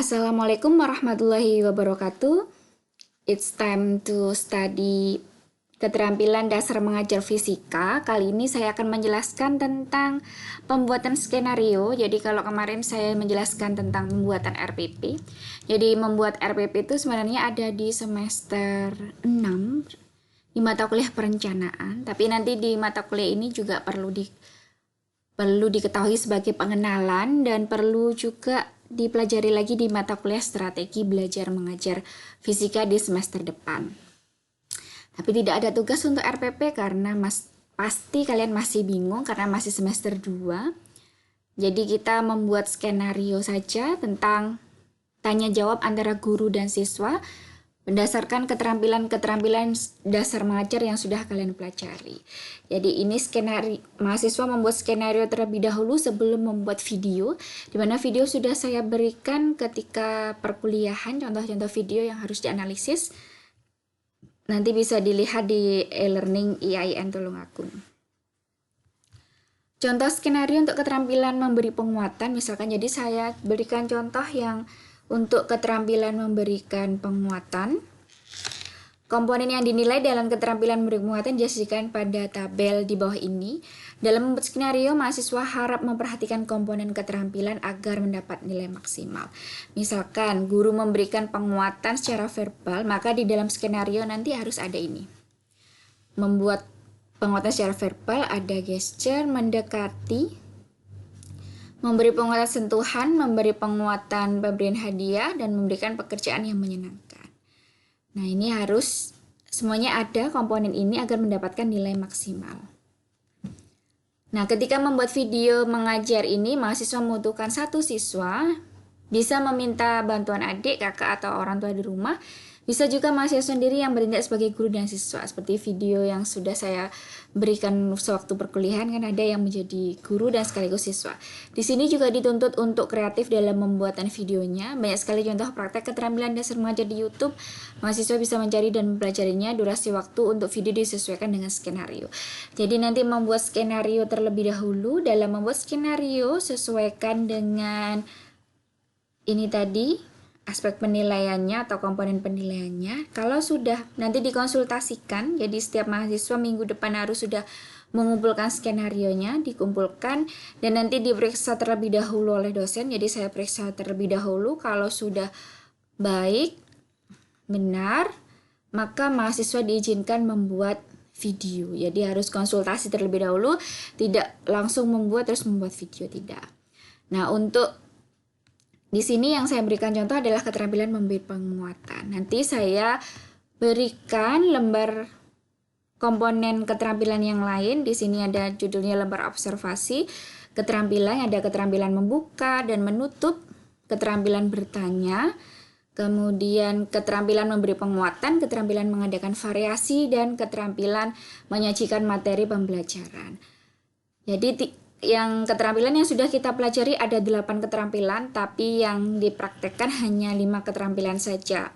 Assalamualaikum warahmatullahi wabarakatuh. It's time to study keterampilan dasar mengajar fisika. Kali ini saya akan menjelaskan tentang pembuatan skenario. Jadi kalau kemarin saya menjelaskan tentang pembuatan RPP. Jadi membuat RPP itu sebenarnya ada di semester 6 di mata kuliah perencanaan. Tapi nanti di mata kuliah ini juga perlu diketahui sebagai pengenalan dan perlu juga dipelajari lagi di mata kuliah strategi belajar mengajar fisika di semester depan. Tapi tidak ada tugas untuk RPP karena pasti kalian masih bingung karena masih semester 2. Jadi kita membuat skenario saja tentang tanya jawab antara guru dan siswa berdasarkan keterampilan dasar mengajar yang sudah kalian pelajari. Jadi ini skenario, mahasiswa membuat skenario terlebih dahulu sebelum membuat video, di mana video sudah saya berikan ketika perkuliahan, contoh-contoh video yang harus dianalisis. Nanti bisa dilihat di e-learning IAIN Tulungagung. Contoh skenario untuk keterampilan memberi penguatan, misalkan jadi saya berikan contoh yang untuk keterampilan memberikan penguatan. Komponen yang dinilai dalam keterampilan memberi penguatan dijelaskan pada tabel di bawah ini. Dalam membuat skenario, mahasiswa harap memperhatikan komponen keterampilan agar mendapat nilai maksimal. Misalkan guru memberikan penguatan secara verbal, maka di dalam skenario nanti harus ada ini. Membuat penguatan secara verbal ada gesture, mendekati, memberi penguatan sentuhan, memberi penguatan pemberian hadiah, dan memberikan pekerjaan yang menyenangkan. Nah, ini harus semuanya ada komponen ini agar mendapatkan nilai maksimal. Nah, ketika membuat video mengajar ini, mahasiswa membutuhkan satu siswa, bisa meminta bantuan adik, kakak, atau orang tua di rumah. Bisa juga mahasiswa sendiri yang bertindak sebagai guru dan siswa. Seperti video yang sudah saya berikan sewaktu perkuliahan, kan ada yang menjadi guru dan sekaligus siswa. Di sini juga dituntut untuk kreatif dalam pembuatan videonya. Banyak sekali contoh praktek keterampilan dasar mengajar di YouTube. Mahasiswa bisa mencari dan mempelajarinya. Durasi waktu untuk video disesuaikan dengan skenario. Jadi nanti membuat skenario terlebih dahulu. Dalam membuat skenario sesuaikan dengan ini tadi, aspek penilaiannya atau komponen penilaiannya. Kalau sudah nanti dikonsultasikan, jadi setiap mahasiswa minggu depan harus sudah mengumpulkan skenarionya, dikumpulkan dan nanti diperiksa terlebih dahulu oleh dosen. Jadi saya periksa terlebih dahulu, kalau sudah baik, benar, maka mahasiswa diizinkan membuat video. Jadi harus konsultasi terlebih dahulu, tidak langsung membuat terus membuat video, tidak. Nah, untuk di sini yang saya berikan contoh adalah keterampilan memberi penguatan. Nanti saya berikan lembar komponen keterampilan yang lain. Di sini ada judulnya lembar observasi. Keterampilan ada keterampilan membuka dan menutup, keterampilan bertanya, kemudian keterampilan memberi penguatan, keterampilan mengadakan variasi, dan keterampilan menyajikan materi pembelajaran. Jadi yang keterampilan yang sudah kita pelajari ada 8 keterampilan, tapi yang dipraktekkan hanya 5 keterampilan saja.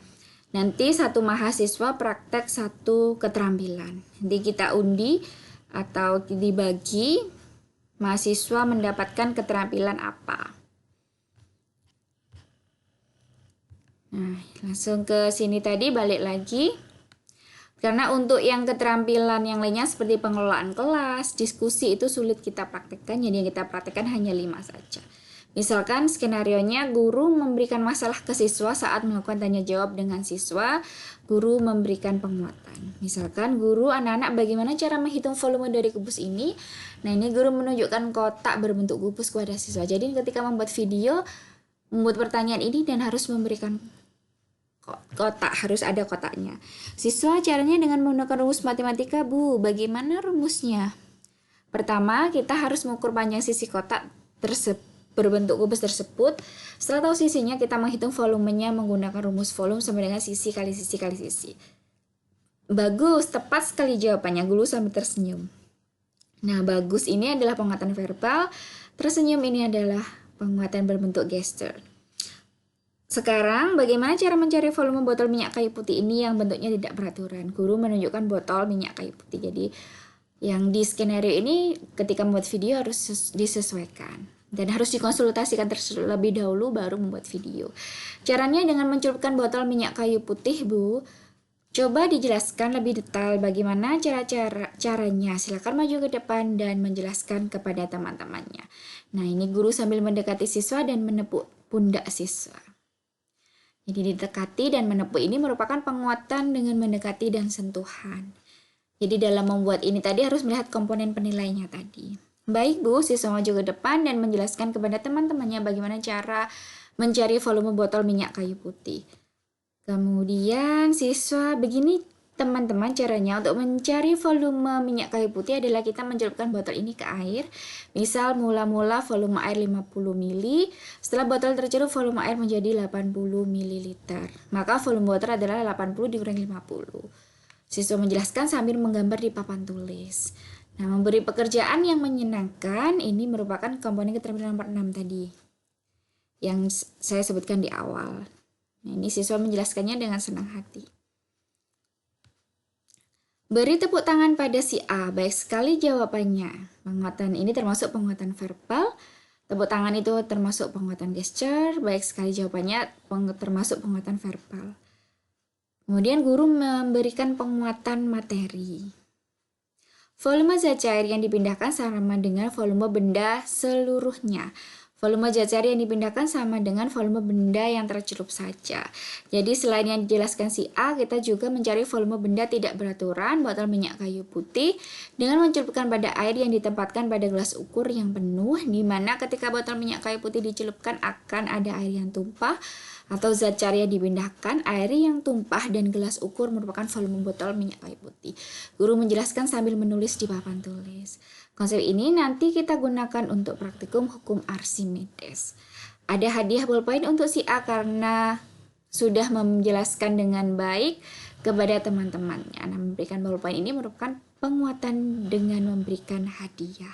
Nanti satu mahasiswa praktek 1 keterampilan. Nanti kita undi atau dibagi, mahasiswa mendapatkan keterampilan apa. Nah, langsung ke sini tadi, balik lagi. Karena untuk yang keterampilan yang lainnya seperti pengelolaan kelas, diskusi itu sulit kita praktekkan, jadi yang kita praktekkan hanya 5 saja. Misalkan skenarionya guru memberikan masalah ke siswa saat melakukan tanya jawab dengan siswa, guru memberikan penguatan. Misalkan guru anak-anak bagaimana cara menghitung volume dari kubus ini. Nah, ini guru menunjukkan kotak berbentuk kubus kepada siswa. Jadi ketika membuat video, membuat pertanyaan ini dan harus memberikan kotak, harus ada kotaknya. Siswa caranya dengan menggunakan rumus matematika, Bu. Bagaimana rumusnya? Pertama, kita harus mengukur panjang sisi kotak berbentuk kubus tersebut. Setelah tahu sisinya, kita menghitung volumenya menggunakan rumus volume sama dengan sisi kali sisi kali sisi. Bagus, tepat sekali jawabannya. Guru sambil tersenyum. Nah, bagus ini adalah penguatan verbal. Tersenyum ini adalah penguatan berbentuk gesture. Sekarang, bagaimana cara mencari volume botol minyak kayu putih ini yang bentuknya tidak beraturan? Guru menunjukkan botol minyak kayu putih. Jadi, yang di skenario ini ketika membuat video harus disesuaikan. dan harus dikonsultasikan terlebih dahulu baru membuat video. Caranya dengan mencelupkan botol minyak kayu putih, Bu. Coba dijelaskan lebih detail bagaimana caranya. Silakan maju ke depan dan menjelaskan kepada teman-temannya. Nah, ini guru sambil mendekati siswa dan menepuk pundak siswa. Jadi didekati dan menepuk ini merupakan penguatan dengan mendekati dan sentuhan. Jadi dalam membuat ini tadi harus melihat komponen penilainya tadi. Baik Bu, siswa maju ke depan dan menjelaskan kepada teman-temannya bagaimana cara mencari volume botol minyak kayu putih. Kemudian siswa begini teman-teman caranya untuk mencari volume minyak kayu putih adalah kita mencelupkan botol ini ke air. Misal mula-mula volume air 50 ml, setelah botol tercelup volume air menjadi 80 ml. Maka volume botol adalah 80 dikurangi 50. Siswa menjelaskan sambil menggambar di papan tulis. Nah, memberi pekerjaan yang menyenangkan ini merupakan komponen keterampilan nomor 6 tadi yang saya sebutkan di awal. Nah, ini siswa menjelaskannya dengan senang hati. Beri tepuk tangan pada si A, baik sekali jawabannya. Penguatan ini termasuk penguatan verbal. Tepuk tangan itu termasuk penguatan gesture, baik sekali jawabannya termasuk penguatan verbal. Kemudian guru memberikan penguatan materi. Volume zat cair yang dipindahkan sama dengan volume benda seluruhnya. Volume zat cair yang dipindahkan sama dengan volume benda yang tercelup saja. Jadi selain yang dijelaskan si A, kita juga mencari volume benda tidak beraturan, botol minyak kayu putih, dengan mencelupkan pada air yang ditempatkan pada gelas ukur yang penuh, di mana ketika botol minyak kayu putih dicelupkan akan ada air yang tumpah, atau zat cair yang dipindahkan, air yang tumpah dan gelas ukur merupakan volume botol minyak kayu putih. Guru menjelaskan sambil menulis di papan tulis. Konsep ini nanti kita gunakan untuk praktikum hukum Archimedes. Ada hadiah bolpoin untuk si A karena sudah menjelaskan dengan baik kepada teman-temannya. Nah, memberikan bolpoin ini merupakan penguatan dengan memberikan hadiah.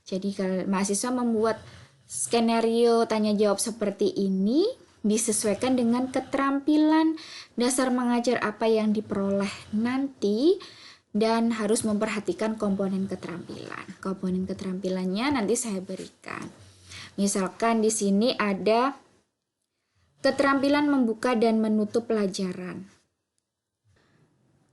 Jadi kalau mahasiswa membuat skenario tanya jawab seperti ini, disesuaikan dengan keterampilan dasar mengajar apa yang diperoleh nanti, dan harus memperhatikan komponen keterampilan. Komponen keterampilannya nanti saya berikan. Misalkan di sini ada keterampilan membuka dan menutup pelajaran.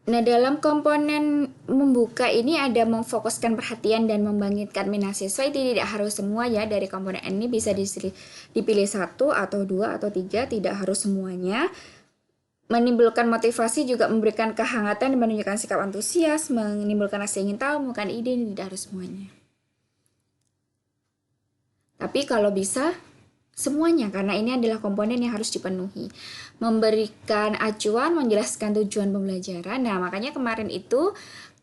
Nah, dalam komponen membuka ini ada memfokuskan perhatian dan membangkitkan minat siswa. Itu tidak harus semua ya, dari komponen ini bisa dipilih 1 atau 2 atau 3, tidak harus semuanya. Menimbulkan motivasi juga memberikan kehangatan dan menunjukkan sikap antusias, menimbulkan rasa ingin tahu, bukan ide, ini tidak harus semuanya. Tapi kalau bisa semuanya, karena ini adalah komponen yang harus dipenuhi. Memberikan acuan, menjelaskan tujuan pembelajaran. Nah, makanya kemarin itu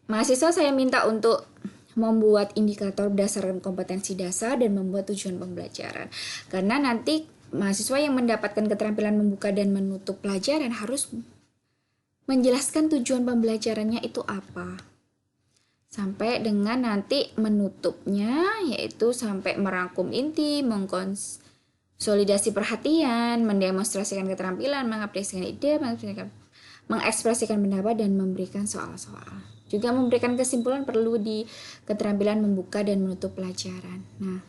mahasiswa saya minta untuk membuat indikator berdasarkan kompetensi dasar dan membuat tujuan pembelajaran. Karena nanti mahasiswa yang mendapatkan keterampilan membuka dan menutup pelajaran harus menjelaskan tujuan pembelajarannya itu apa. Sampai dengan nanti menutupnya, yaitu sampai merangkum inti, mengkonsolidasi perhatian, mendemonstrasikan keterampilan, mengapresiasikan ide, mengekspresikan pendapat, dan memberikan soal-soal. Juga memberikan kesimpulan perlu di keterampilan membuka dan menutup pelajaran. Nah,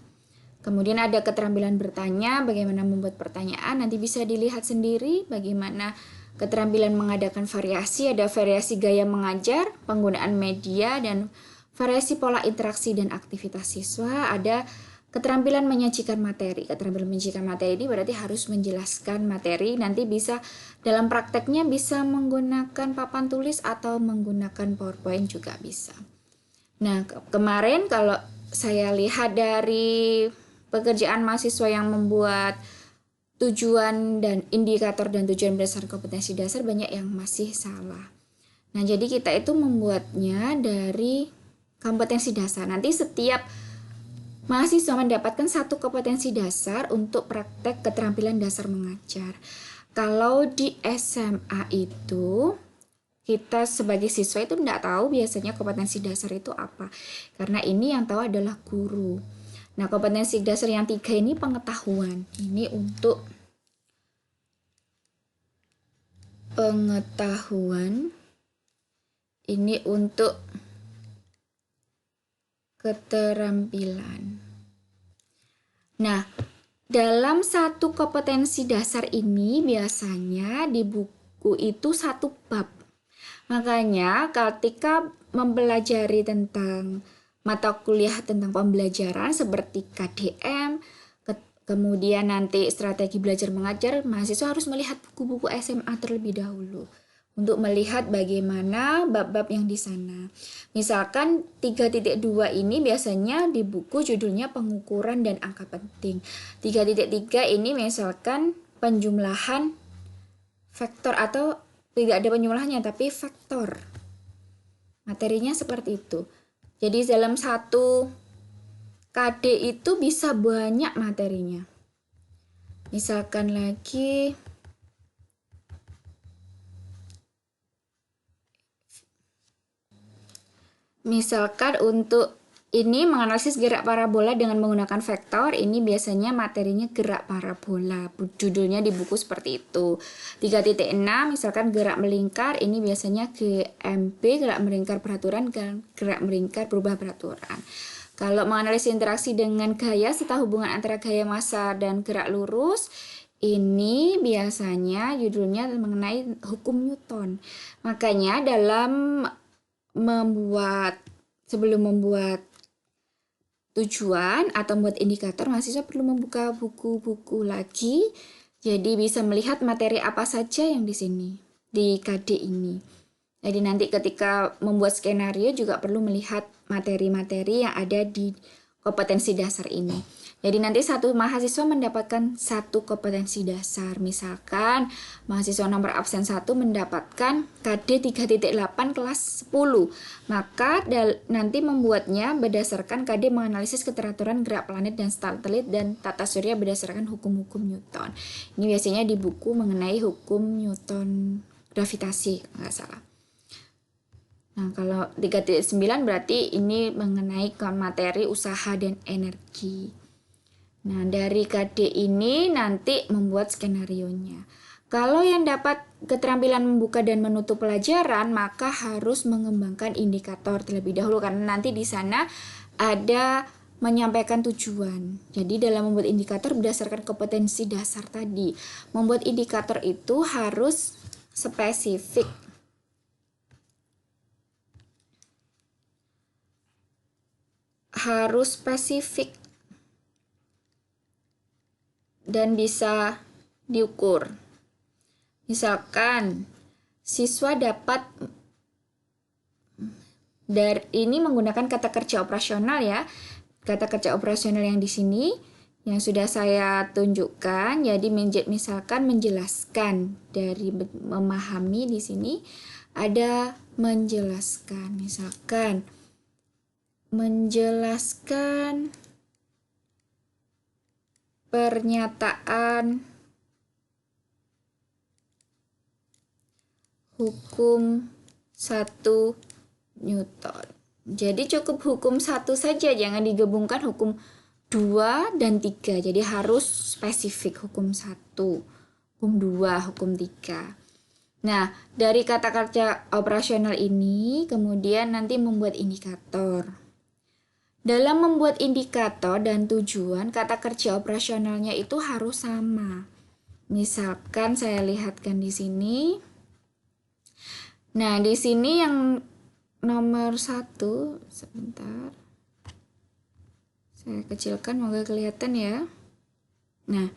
kemudian ada keterampilan bertanya, bagaimana membuat pertanyaan, nanti bisa dilihat sendiri bagaimana keterampilan mengadakan variasi, ada variasi gaya mengajar, penggunaan media, dan variasi pola interaksi dan aktivitas siswa, ada keterampilan menyajikan materi. Keterampilan menyajikan materi ini berarti harus menjelaskan materi, nanti bisa dalam prakteknya bisa menggunakan papan tulis atau menggunakan PowerPoint juga bisa. Nah, kemarin kalau saya lihat dari pekerjaan mahasiswa yang membuat tujuan dan indikator dan tujuan berdasarkan kompetensi dasar, banyak yang masih salah. Nah, jadi kita itu membuatnya dari kompetensi dasar. Nanti setiap mahasiswa mendapatkan satu kompetensi dasar untuk praktek keterampilan dasar mengajar. Kalau di SMA itu kita sebagai siswa itu tidak tahu biasanya kompetensi dasar itu apa. Karena ini yang tahu adalah guru. Nah, kompetensi dasar yang 3 ini pengetahuan. Ini untuk pengetahuan. Ini untuk keterampilan. Nah, dalam satu kompetensi dasar ini biasanya di buku itu satu bab. Makanya ketika mempelajari tentang mata kuliah tentang pembelajaran seperti KDM, kemudian nanti strategi belajar mengajar, mahasiswa harus melihat buku-buku SMA terlebih dahulu untuk melihat bagaimana bab-bab yang di sana. Misalkan 3.2 ini biasanya di buku judulnya pengukuran dan angka penting. 3.3 ini misalkan penjumlahan vektor atau tidak ada penjumlahannya tapi vektor. Materinya seperti itu. Jadi dalam satu KD itu bisa banyak materinya. Misalkan lagi untuk ini menganalisis gerak parabola dengan menggunakan vektor, ini biasanya materinya gerak parabola. Judulnya di buku seperti itu. 3.6 misalkan gerak melingkar, ini biasanya GMB, gerak melingkar peraturan, gerak melingkar berubah peraturan. Kalau menganalisis interaksi dengan gaya serta hubungan antara gaya massa dan gerak lurus, ini biasanya judulnya mengenai hukum Newton. Makanya sebelum membuat tujuan atau membuat indikator, mahasiswa perlu membuka buku-buku lagi, jadi bisa melihat materi apa saja yang di sini, di KD ini. Jadi nanti ketika membuat skenario juga perlu melihat materi-materi yang ada di kompetensi dasar ini. Jadi nanti satu mahasiswa mendapatkan satu kompetensi dasar. Misalkan mahasiswa nomor absen 1 mendapatkan KD 3.8 kelas 10. Maka nanti membuatnya berdasarkan KD menganalisis keteraturan gerak planet dan satelit dan tata surya berdasarkan hukum-hukum Newton. Ini biasanya di buku mengenai hukum Newton gravitasi, nggak salah. Nah, kalau 3.9 berarti ini mengenai materi, usaha, dan energi. Nah, dari KD ini nanti membuat skenarionya. Kalau yang dapat keterampilan membuka dan menutup pelajaran, maka harus mengembangkan indikator terlebih dahulu karena nanti di sana ada menyampaikan tujuan. Jadi dalam membuat indikator berdasarkan kompetensi dasar tadi. Membuat indikator itu harus spesifik. Dan bisa diukur. Misalkan siswa dapat ini menggunakan kata kerja operasional ya. Kata kerja operasional yang di sini yang sudah saya tunjukkan. Jadi misalkan menjelaskan, dari memahami di sini ada menjelaskan. Misalkan menjelaskan pernyataan hukum 1 Newton. Jadi cukup hukum 1 saja, jangan digabungkan hukum 2 dan 3. Jadi harus spesifik hukum 1, hukum 2, hukum 3. Nah, dari kata kerja operasional ini kemudian nanti membuat indikator. Dalam membuat indikator dan tujuan, kata kerja operasionalnya itu harus sama. Misalkan saya lihatkan di sini. Nah, di sini yang nomor 1, sebentar. Saya kecilkan, semoga kelihatan ya. Nah,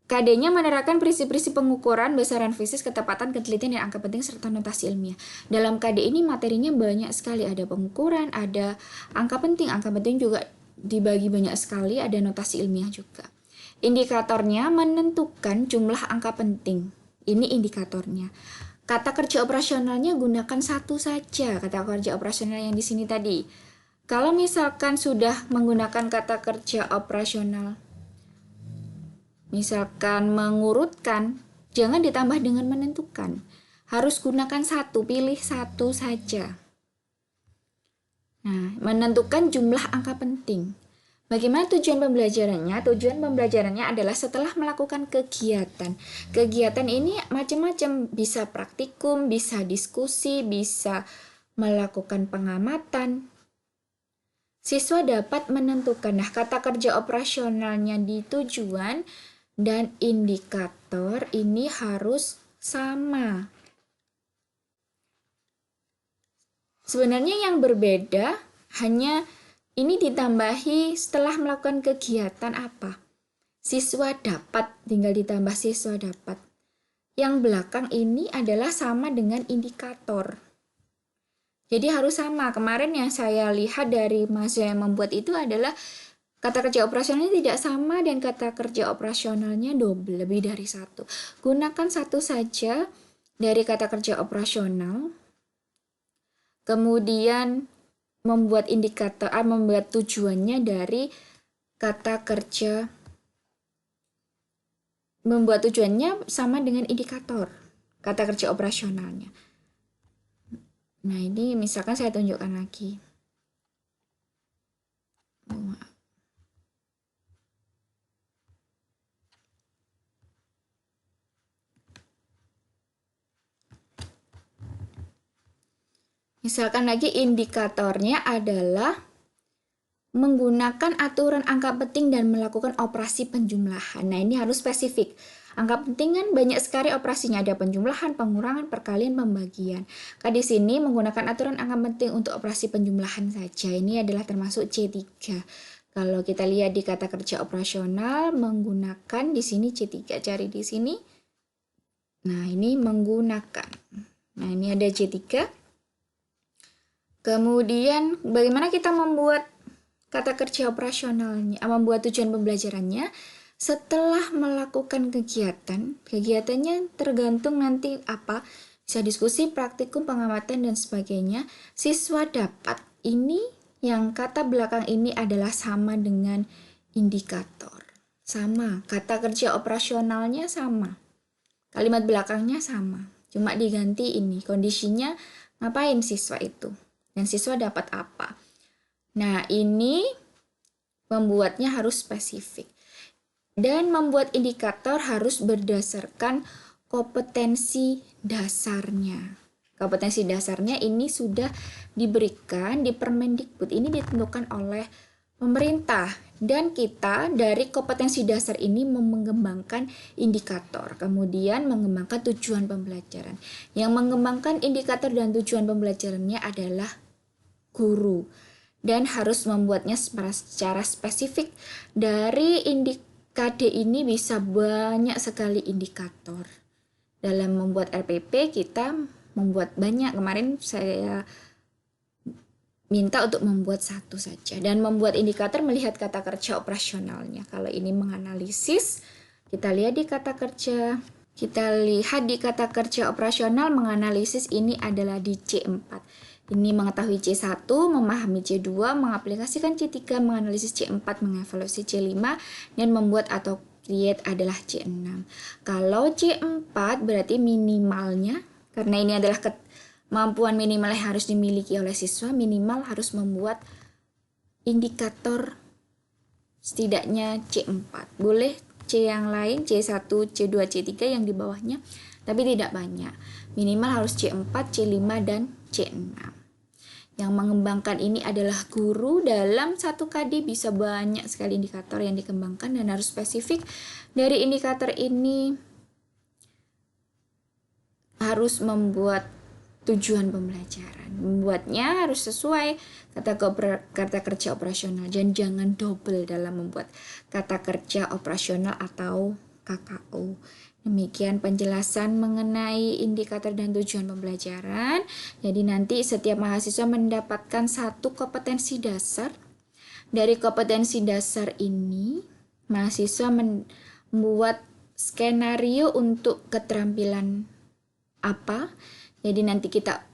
KD-nya menerapkan prinsip-prinsip pengukuran, besaran fisik, ketepatan, ketelitian, dan angka penting, serta notasi ilmiah. Dalam KD ini materinya banyak sekali. Ada pengukuran, ada angka penting. Angka penting juga dibagi banyak sekali, ada notasi ilmiah juga. Indikatornya menentukan jumlah angka penting. Ini indikatornya. Kata kerja operasionalnya gunakan 1 saja, kata kerja operasional yang di sini tadi. Kalau misalkan sudah menggunakan kata kerja operasional, misalkan mengurutkan, jangan ditambah dengan menentukan. Harus gunakan 1, pilih 1 saja. Nah, menentukan jumlah angka penting. Bagaimana tujuan pembelajarannya? Tujuan pembelajarannya adalah setelah melakukan kegiatan. Kegiatan ini macam-macam, bisa praktikum, bisa diskusi, bisa melakukan pengamatan. Siswa dapat menentukan. Nah, kata kerja operasionalnya di tujuan dan indikator ini harus sama. Sebenarnya yang berbeda hanya ini ditambahi setelah melakukan kegiatan apa. Siswa dapat, tinggal ditambah siswa dapat. Yang belakang ini adalah sama dengan indikator. Jadi harus sama. Kemarin yang saya lihat dari mahasiswa yang membuat itu adalah kata kerja operasionalnya tidak sama dan kata kerja operasionalnya double, lebih dari satu. Gunakan satu saja dari kata kerja operasional. Kemudian membuat indikator, membuat tujuannya dari kata kerja, membuat tujuannya sama dengan indikator, kata kerja operasionalnya. Nah, ini misalkan saya tunjukkan lagi. Misalkan lagi indikatornya adalah menggunakan aturan angka penting dan melakukan operasi penjumlahan. Nah, ini harus spesifik. Angka penting kan banyak sekali operasinya, ada penjumlahan, pengurangan, perkalian, pembagian. Di sini menggunakan aturan angka penting untuk operasi penjumlahan saja. Ini adalah termasuk C3. Kalau kita lihat di kata kerja operasional menggunakan di sini C3, cari di sini. Nah, ini menggunakan. Nah, ini ada C3. Kemudian bagaimana kita membuat kata kerja operasionalnya, membuat tujuan pembelajarannya setelah melakukan kegiatan. Kegiatannya tergantung nanti apa, bisa diskusi, praktikum, pengamatan, dan sebagainya. Siswa dapat, ini yang kata belakang ini adalah sama dengan indikator. Sama, kata kerja operasionalnya sama. Kalimat belakangnya sama, cuma diganti ini. Kondisinya ngapain siswa itu? Dan siswa dapat apa? Nah, ini membuatnya harus spesifik. Dan membuat indikator harus berdasarkan kompetensi dasarnya. Kompetensi dasarnya ini sudah diberikan di Permendikbud. Ini ditentukan oleh pemerintah. Dan kita dari kompetensi dasar ini mengembangkan indikator. Kemudian mengembangkan tujuan pembelajaran. Yang mengembangkan indikator dan tujuan pembelajarannya adalah guru. Dan harus membuatnya secara spesifik. Dari KD ini bisa banyak sekali indikator. Dalam membuat RPP kita membuat banyak. Kemarin saya minta untuk membuat satu saja. Dan membuat indikator melihat kata kerja operasionalnya. Kalau ini menganalisis, kita lihat di kata kerja. Kita lihat di kata kerja operasional menganalisis ini adalah di C4. Ini mengetahui C1, memahami C2, mengaplikasikan C3, menganalisis C4, mengevaluasi C5, dan membuat atau create adalah C6. Kalau C4 berarti minimalnya, karena ini adalah kemampuan minimal yang harus dimiliki oleh siswa, minimal harus membuat indikator setidaknya C4. Boleh C yang lain, C1, C2, C3 yang di bawahnya, tapi tidak banyak. Minimal harus C4, C5, dan C6. Yang mengembangkan ini adalah guru. Dalam satu KD bisa banyak sekali indikator yang dikembangkan dan harus spesifik. Dari indikator ini harus membuat tujuan pembelajaran. Membuatnya harus sesuai kata kerja operasional dan jangan double dalam membuat kata kerja operasional atau KKO. Demikian penjelasan mengenai indikator dan tujuan pembelajaran. Jadi nanti setiap mahasiswa mendapatkan satu kompetensi dasar. Dari kompetensi dasar ini, mahasiswa membuat skenario untuk keterampilan apa. Jadi nanti kita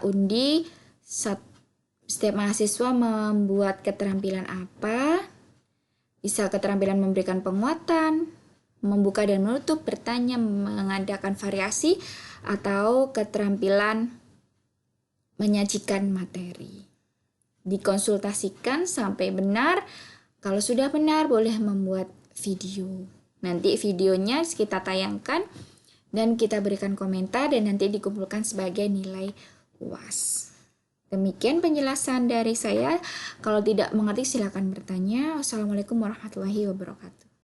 undi setiap mahasiswa membuat keterampilan apa. Bisa keterampilan memberikan penguatan, membuka dan menutup, bertanya, mengadakan variasi, atau keterampilan menyajikan materi. Dikonsultasikan sampai benar. Kalau sudah benar, boleh membuat video. Nanti videonya kita tayangkan dan kita berikan komentar dan nanti dikumpulkan sebagai nilai UAS. Demikian penjelasan dari saya. Kalau tidak mengerti silakan bertanya. Wassalamualaikum warahmatullahi wabarakatuh.